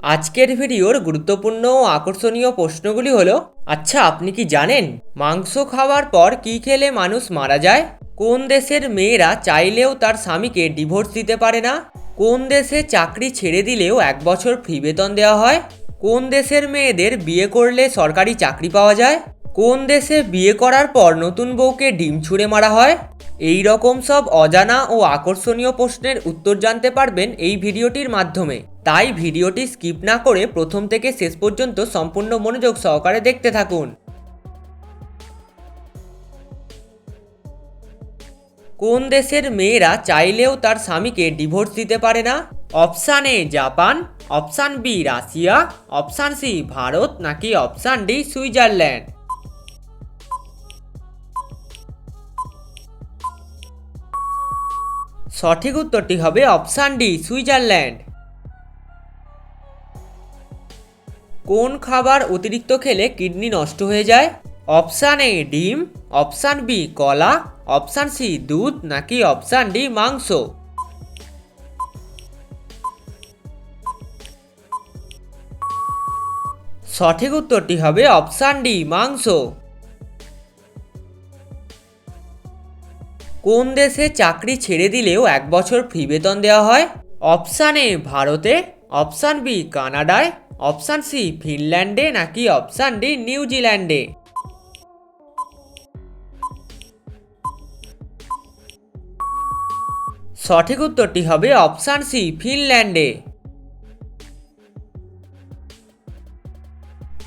আজকের ভিডিওর গুরুত্বপূর্ণ ও আকর্ষণীয় প্রশ্নগুলি হলো, আচ্ছা আপনি কি জানেন মাংস খাওয়ার পর কি খেলে মানুষ মারা যায়? কোন দেশের মেয়েরা চাইলেও তার স্বামীকে ডিভোর্স দিতে পারে না? কোন দেশে চাকরি ছেড়ে দিলেও 1 বছর ফ্রি বেতন দেওয়া হয়? কোন দেশের মেয়েদের বিয়ে করলে সরকারি চাকরি পাওয়া যায়? কোন দেশে বিয়ে করার পর নতুন বউকে ডিম ছুঁড়ে মারা হয়? এই রকম সব অজানা ও আকর্ষণীয় প্রশ্নের উত্তর জানতে পারবেন এই ভিডিওটির মাধ্যমে। তাই ভিডিওটি স্কিপ না করে প্রথম থেকে শেষ পর্যন্ত সম্পূর্ণ মনোযোগ সহকারে দেখতে থাকুন। কোন দেশের মেয়েরা চাইলেও তার স্বামীকে ডিভোর্স দিতে পারে না? Option A Japan, option B Russia, option C Bharat নাকি অপশান ডি সুইজারল্যান্ড। সঠিক উত্তরটি হবে অপশান ডি সুইজারল্যান্ড। কোন খাবার অতিরিক্ত খেলে কিডনি নষ্ট হয়ে যায়? অপশান এ ডিম, অপশান বি কলা, অপশান সি দুধ নাকি অপশান ডি মাংস। সঠিক উত্তরটি হবে অপশান ডি মাংস। কোন দেশে চাকরি ছেড়ে দিলেও 1 বছর ফ্রি বেতন দেওয়া হয়? অপশান এ ভারতে, অপশান বি কানাডায়, অপশান সি ফিনল্যান্ডে নাকি অপশান ডি নিউজিল্যান্ডে। সঠিক উত্তরটি হবে অপশান সি ফিনল্যান্ডে।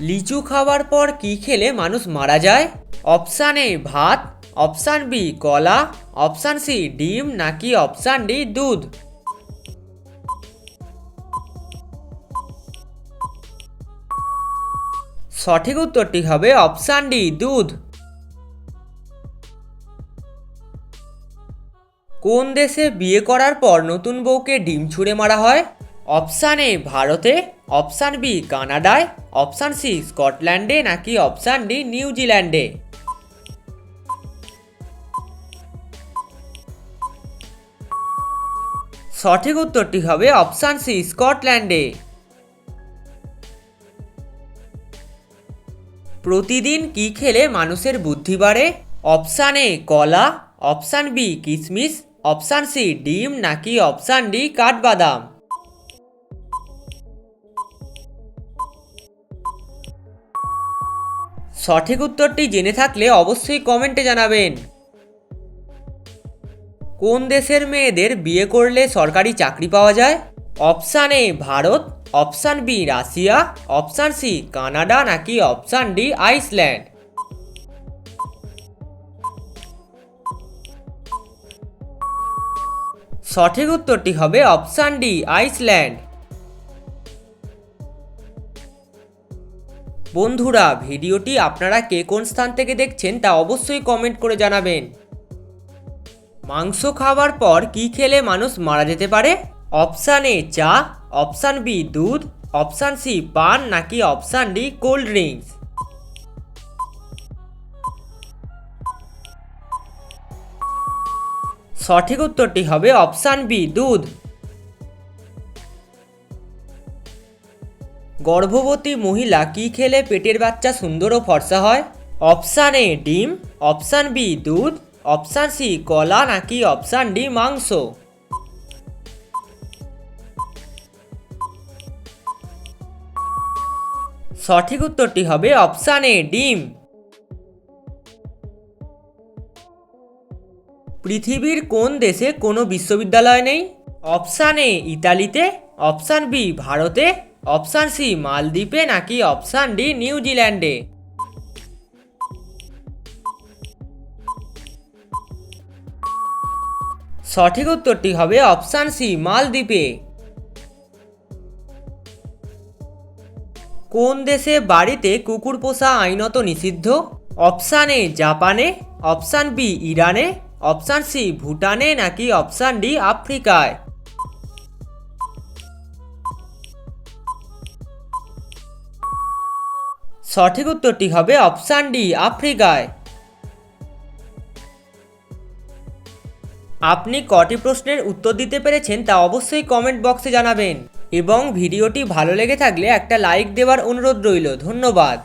লিচু খাওয়ার পর কি খেলে মানুষ মারা যায়? অপশান এ ভাত, অপশান বি কলা, অপশান সি ডিম নাকি অপশান ডি দুধ। সঠিক উত্তরটি হবে অপশান ডি দুধ। কোন দেশে বিয়ে করার পর নতুন বউকে ডিম ছুঁড়ে মারা হয়? অপশান এ ভারতে, অপশান বি কানাডায়, অপশান সি স্কটল্যান্ডে নাকি অপশান ডি নিউজিল্যান্ডে। সঠিক উত্তরটি হবে অপশান সি স্কটল্যান্ডে। প্রতিদিন কি খেলে মানুষের বুদ্ধি বাড়ে? অপশান এ কলা, অপশান বি কিশমিশ, অপশান সি ডিম নাকি অপশান ডি কাঠবাদাম। সঠিক উত্তরটি জেনে থাকলে অবশ্যই কমেন্টে জানাবেন। কোন দেশের মেয়েদের বিয়ে করলে সরকারি চাকরি পাওয়া যায়? Option A Bharat, option B Russia, option C Canada নাকি অপশান ডি আইসল্যান্ড। সঠিক উত্তরটি হবে অপশান ডি আইসল্যান্ড। বন্ধুরা, ভিডিওটি আপনারা কে কোন স্থান থেকে দেখছেন তা অবশ্যই কমেন্ট করে জানাবেন। মাংস খাওয়ার পর কি খেলে মানুষ মারা যেতে পারে? অপশান এ চা, অপশান বি দুধ, অপশান সি পান নাকি অপশান ডি কোল্ড ড্রিঙ্কস। সঠিক উত্তরটি হবে অপশান বি দুধ। গর্ভবতী মহিলা কি খেলে পেটের বাচ্চা সুন্দর ও ফর্সা হয়? অপশান এ ডিম, অপশান বি দুধ, অপশান সি কলা নাকি অপশান ডি মাংস। সঠিক উত্তরটি হবে অপশান এ ডিম। পৃথিবীর কোন দেশে কোনো বিশ্ববিদ্যালয় নেই? অপশান এ ইতালিতে, অপশান বি ভারতে, অপশান সি মালদ্বীপে নাকি অপশান ডি নিউজিল্যান্ডে। সঠিক উত্তরটি হবে অপশান সি মালদ্বীপে। কোন দেশে বাড়িতে কুকুর পোষা আইনত নিষিদ্ধ? অপশান এ জাপানে, অপশান বি ইরানে, অপশান সি ভুটানে নাকি অপশান ডি আফ্রিকায়। সঠিক উত্তরটি হবে অপশান ডি আফ্রিকায়। আপনি কটি প্রশ্নের উত্তর দিতে পেরেছেন তা অবশ্যই কমেন্ট বক্সে জানাবেন। এবং ভিডিওটি ভালো লেগে থাকলে একটা লাইক দেওয়ার অনুরোধ রইল। ধন্যবাদ।